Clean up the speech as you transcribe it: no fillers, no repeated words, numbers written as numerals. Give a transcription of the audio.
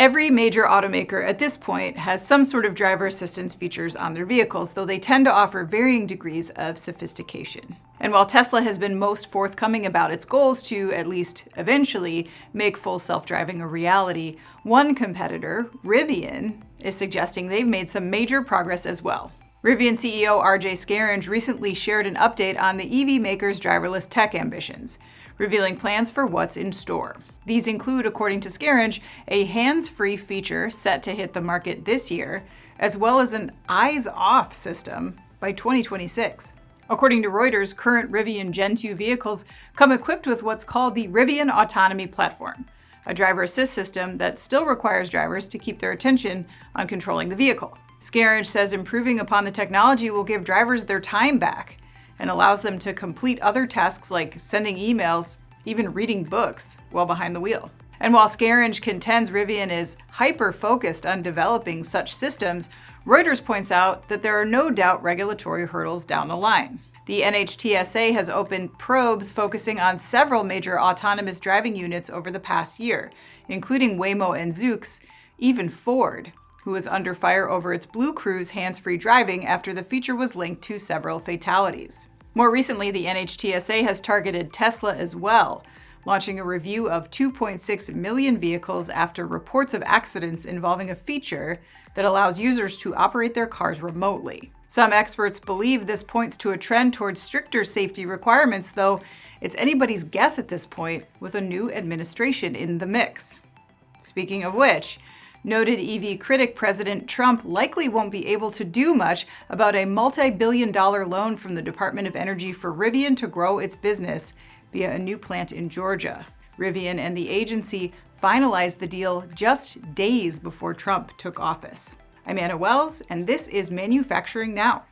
Every major automaker at this point has some sort of driver assistance features on their vehicles, though they tend to offer varying degrees of sophistication. And while Tesla has been most forthcoming about its goals to, at least eventually, make full self-driving a reality, one competitor, Rivian, is suggesting they've made some major progress as well. Rivian CEO RJ Scaringe recently shared an update on the EV maker's driverless tech ambitions, revealing plans for what's in store. These include, according to Scaringe, a hands-free feature set to hit the market this year, as well as an eyes-off system by 2026. According to Reuters, current Rivian Gen 2 vehicles come equipped with what's called the Rivian Autonomy Platform, a driver assist system that still requires drivers to keep their attention on controlling the vehicle. Scaringe says improving upon the technology will give drivers their time back and allows them to complete other tasks like sending emails, even reading books while behind the wheel. And while Scaringe contends Rivian is hyper-focused on developing such systems, Reuters points out that there are no doubt regulatory hurdles down the line. The NHTSA has opened probes focusing on several major autonomous driving units over the past year, including Waymo and Zoox, even Ford, who was under fire over its Blue Cruise hands-free driving after the feature was linked to several fatalities. More recently, the NHTSA has targeted Tesla as well, launching a review of 2.6 million vehicles after reports of accidents involving a feature that allows users to operate their cars remotely. Some experts believe this points to a trend towards stricter safety requirements, though it's anybody's guess at this point with a new administration in the mix. Speaking of which, noted EV critic President Trump likely won't be able to do much about a multi-billion-dollar loan from the Department of Energy for Rivian to grow its business via a new plant in Georgia. Rivian and the agency finalized the deal just days before Trump took office. I'm Anna Wells, and this is Manufacturing Now.